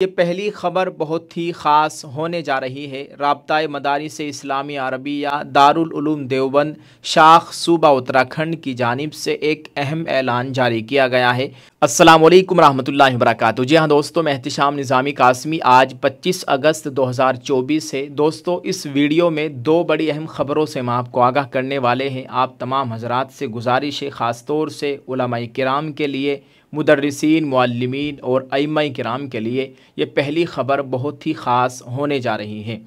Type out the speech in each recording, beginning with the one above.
یہ پہلی خبر بہت ہی خاص ہونے جا رہی ہے۔ رابطہ مدارس اسلامی عربیہ دارالعلوم دیوبند شاخ صوبہ اتراکھنڈ کی جانب سے ایک اہم اعلان جاری کیا گیا ہے۔ السلام علیکم ورحمۃ اللہ وبرکاتہ۔ جی ہاں دوستو، میں احتشام نظامی قاسمی آج 25 اگست 2024 ہے۔ دوستو، اس ویڈیو میں دو بڑی اہم خبروں سے ہم آپ کو آگاہ کرنے والے ہیں۔ آپ تمام حضرات سے گزارش ہے، خاص طور سے علماء کرام کے لیے، مدرسین، معلمین اور ائمہ کرام کے لیے یہ پہلی خبر بہت ہی خاص ہونے جا رہی ہے۔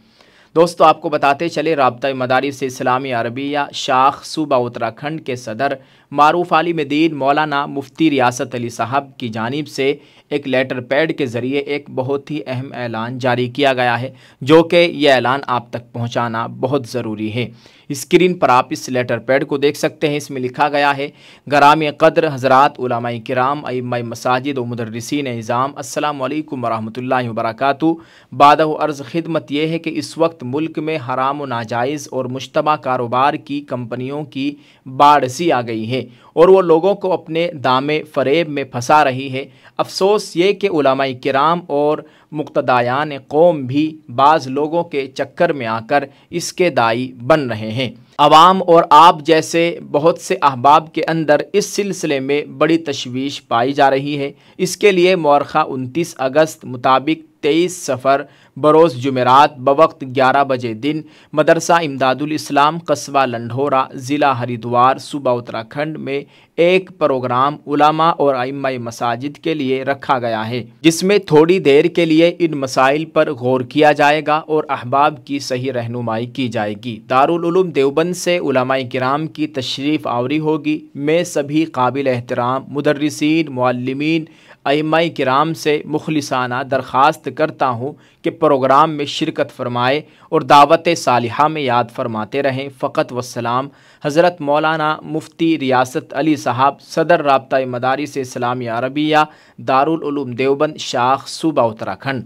دوستو، آپ کو بتاتے چلے، رابطہ مدارس اسلامی عربیہ شاخ صوبہ اتراکھنڈ کے صدر معروف عالم دین مولانا مفتی ریاست علی صاحب کی جانب سے ایک لیٹر پیڈ کے ذریعے ایک بہت ہی اہم اعلان جاری کیا گیا ہے، جو کہ یہ اعلان آپ تک پہنچانا بہت ضروری ہے۔ اسکرین پر آپ اس لیٹر پیڈ کو دیکھ سکتے ہیں۔ اس میں لکھا گیا ہے: گرامی قدر حضرات علماء کرام، ائمہ مساجد و مدرسین اعظام، السلام علیکم ورحمۃ اللہ وبرکاتہ۔ بادہ عرض خدمت یہ ہے کہ اس وقت ملک میں حرام و ناجائز اور مشتبہ کاروبار کی کمپنیوں کی باڑھ سی آ گئی ہے اور وہ لوگوں کو اپنے دامے فریب میں پھنسا رہی ہے۔ افسوس یہ کہ علماء کرام اور مقتدیان قوم بھی بعض لوگوں کے چکر میں آ کر اس کے دائی بن رہے ہیں۔ عوام اور آپ جیسے بہت سے احباب کے اندر اس سلسلے میں بڑی تشویش پائی جا رہی ہے۔ اس کے لیے مورخہ 29 اگست مطابق 23 صفر بروز جمعرات بوقت 11 بجے دن مدرسہ امداد الاسلام قصبہ لنڈھورا ضلع ہریدوار صوبہ اتراکھنڈ میں ایک پروگرام علماء اور ائمہ مساجد کے لیے رکھا گیا ہے، جس میں تھوڑی دیر کے لیے ان مسائل پر غور کیا جائے گا اور احباب کی صحیح رہنمائی کی جائے گی۔ دارالعلوم دیوبند سے علماء کرام کی تشریف آوری ہوگی۔ میں سبھی قابل احترام مدرسین، معلمین، ائمہ کرام سے مخلصانہ درخواست کرتا ہوں کہ پروگرام میں شرکت فرمائے اور دعوت صالحہ میں یاد فرماتے رہیں۔ فقط والسلام، حضرت مولانا مفتی ریاست علی صاحب، صدر رابطہ مدارس اسلامی عربیہ دارالعلوم دیوبند شاخ صوبہ اتراکھنڈ۔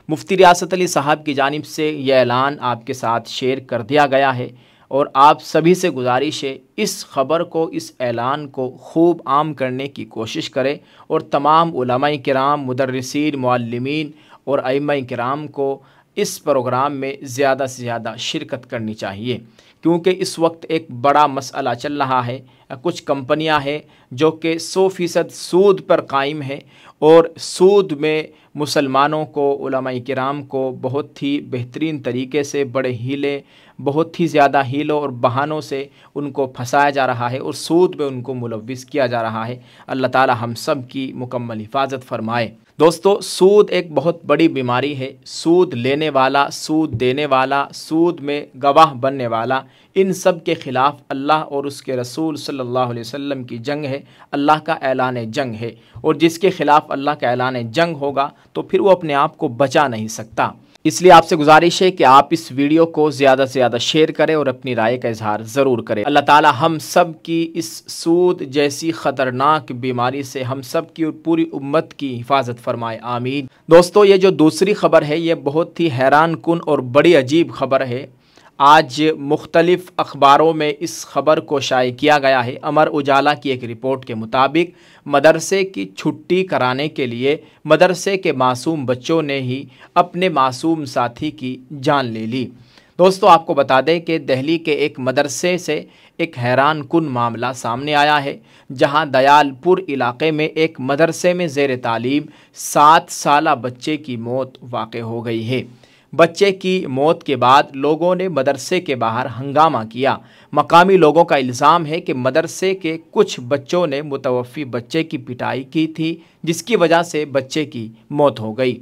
مفتی ریاست علی صاحب کی جانب سے یہ اعلان آپ کے ساتھ شیئر کر دیا گیا ہے اور آپ سبھی سے گزارش ہے، اس خبر کو، اس اعلان کو خوب عام کرنے کی کوشش کریں اور تمام علماء کرام، مدرسین، معلمین اور ائمہ کرام کو اس پروگرام میں زیادہ سے زیادہ شرکت کرنی چاہیے، کیونکہ اس وقت ایک بڑا مسئلہ چل رہا ہے۔ کچھ کمپنیاں ہیں جو کہ 100% سود پر قائم ہیں اور سود میں مسلمانوں کو، علماء کرام کو بہت ہی بہترین طریقے سے بہت ہی زیادہ ہیلوں اور بہانوں سے ان کو پھنسایا جا رہا ہے اور سود میں ان کو ملوث کیا جا رہا ہے۔ اللہ تعالی ہم سب کی مکمل حفاظت فرمائے۔ دوستو، سود ایک بہت بڑی بیماری ہے۔ سود لینے والا، سود دینے والا، سود میں گواہ بننے والا، ان سب کے خلاف اللہ اور اس کے رسول صلی اللہ علیہ وسلم کی جنگ ہے، اللہ کا اعلان جنگ ہے، اور جس کے خلاف اللہ کا اعلان جنگ ہوگا تو پھر وہ اپنے آپ کو بچا نہیں سکتا۔ اس لیے آپ سے گزارش ہے کہ آپ اس ویڈیو کو زیادہ سے زیادہ شیئر کریں اور اپنی رائے کا اظہار ضرور کریں۔ اللہ تعالی ہم سب کی اس سود جیسی خطرناک بیماری سے ہم سب کی اور پوری امت کی حفاظت فرمائے، آمین۔ دوستو، یہ جو دوسری خبر ہے یہ بہت ہی حیران کن اور بڑی عجیب خبر ہے۔ آج مختلف اخباروں میں اس خبر کو شائع کیا گیا ہے۔ امر اجالا کی ایک رپورٹ کے مطابق مدرسے کی چھٹی کرانے کے لیے مدرسے کے معصوم بچوں نے ہی اپنے معصوم ساتھی کی جان لے لی۔ دوستو، آپ کو بتا دیں کہ دہلی کے ایک مدرسے سے ایک حیران کن معاملہ سامنے آیا ہے، جہاں دیال پور علاقے میں ایک مدرسے میں زیر تعلیم 7 سالہ بچے کی موت واقع ہو گئی ہے۔ بچے کی موت کے بعد لوگوں نے مدرسے کے باہر ہنگامہ کیا۔ مقامی لوگوں کا الزام ہے کہ مدرسے کے کچھ بچوں نے متوفی بچے کی پٹائی کی تھی، جس کی وجہ سے بچے کی موت ہو گئی۔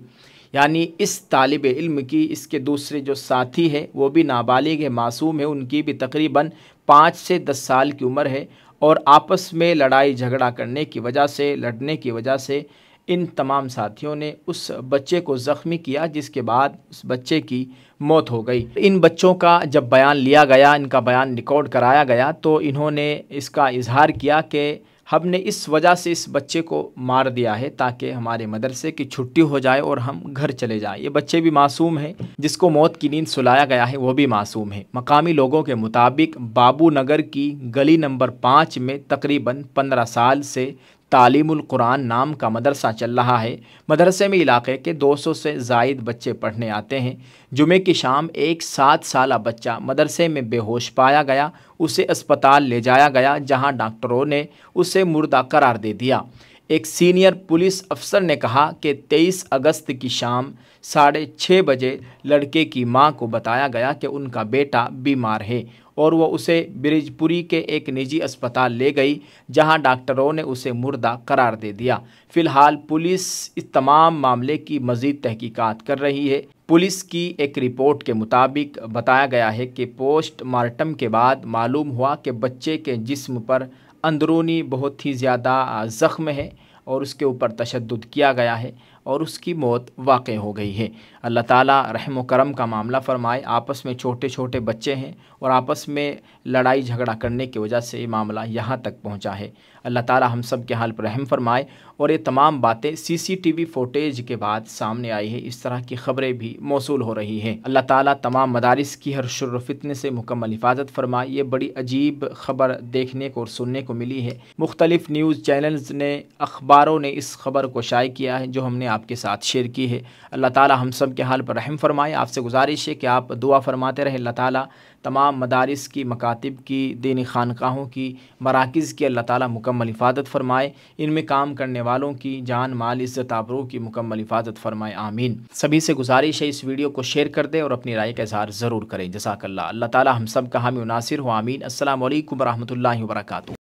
یعنی اس طالب علم کی، اس کے دوسرے جو ساتھی ہیں وہ بھی نابالغ ہے، معصوم ہے، ان کی بھی تقریباً 5 سے 10 سال کی عمر ہے، اور آپس میں لڑائی جھگڑا لڑنے کی وجہ سے ان تمام ساتھیوں نے اس بچے کو زخمی کیا، جس کے بعد اس بچے کی موت ہو گئی۔ ان بچوں کا جب بیان لیا گیا، ان کا بیان ریکارڈ کرایا گیا، تو انہوں نے اس کا اظہار کیا کہ ہم نے اس وجہ سے اس بچے کو مار دیا ہے تاکہ ہمارے مدرسے کی چھٹی ہو جائے اور ہم گھر چلے جائیں۔ یہ بچے بھی معصوم ہیں، جس کو موت کی نیند سلایا گیا ہے وہ بھی معصوم ہے۔ مقامی لوگوں کے مطابق بابو نگر کی گلی نمبر 5 میں تقریباً 15 سال سے تعلیم القرآن نام کا مدرسہ چل رہا ہے۔ مدرسے میں علاقے کے 200 سے زائد بچے پڑھنے آتے ہیں۔ جمعے کی شام ایک 7 سالہ بچہ مدرسے میں بے ہوش پایا گیا، اسے اسپتال لے جایا گیا جہاں ڈاکٹروں نے اسے مردہ قرار دے دیا۔ ایک سینئر پولیس افسر نے کہا کہ 23 اگست کی شام 6:30 بجے لڑکے کی ماں کو بتایا گیا کہ ان کا بیٹا بیمار ہے اور وہ اسے برج پوری کے ایک نجی اسپتال لے گئی جہاں ڈاکٹروں نے اسے مردہ قرار دے دیا۔ فی الحال پولیس اس تمام معاملے کی مزید تحقیقات کر رہی ہے۔ پولیس کی ایک رپورٹ کے مطابق بتایا گیا ہے کہ پوسٹ مارٹم کے بعد معلوم ہوا کہ بچے کے جسم پر اندرونی بہت ہی زیادہ زخم ہے اور اس کے اوپر تشدد کیا گیا ہے اور اس کی موت واقع ہو گئی ہے۔ اللہ تعالیٰ رحم و کرم کا معاملہ فرمائے۔ آپس میں چھوٹے چھوٹے بچے ہیں اور آپس میں لڑائی جھگڑا کرنے کی وجہ سے یہ معاملہ یہاں تک پہنچا ہے۔ اللہ تعالیٰ ہم سب کے حال پر رحم فرمائے۔ اور یہ تمام باتیں CCTV فوٹیج کے بعد سامنے آئی ہے، اس طرح کی خبریں بھی موصول ہو رہی ہیں۔ اللہ تعالیٰ تمام مدارس کی ہر شر و فتنے سے مکمل حفاظت فرمائے۔ یہ بڑی عجیب خبر دیکھنے کو اور سننے کو ملی ہے۔ مختلف نیوز چینلز نے، اخباروں نے اس خبر کو شائع کیا ہے جو ہم نے آپ کے ساتھ شیئر کی ہے۔ اللہ تعالیٰ ہم سب کے حال پر رحم فرمائے۔ آپ سے گزارش ہے کہ آپ دعا فرماتے رہیں۔ اللہ تعالیٰ تمام مدارس کی، مکاتب کی، دینی خانقاہوں کی، مراکز کی اللہ تعالیٰ مکمل حفاظت فرمائے۔ ان میں کام کرنے والوں کی جان، مال، عزت، آبرو کی مکمل حفاظت فرمائے، آمین۔ سبھی سے گزارش ہے اس ویڈیو کو شیئر کر دیں اور اپنی رائے کا اظہار ضرور کریں۔ جزاک اللہ۔ اللہ تعالیٰ ہم سب کا حامی و ناصر ہو، آمین۔ السلام علیکم ورحمۃ اللہ وبرکاتہ۔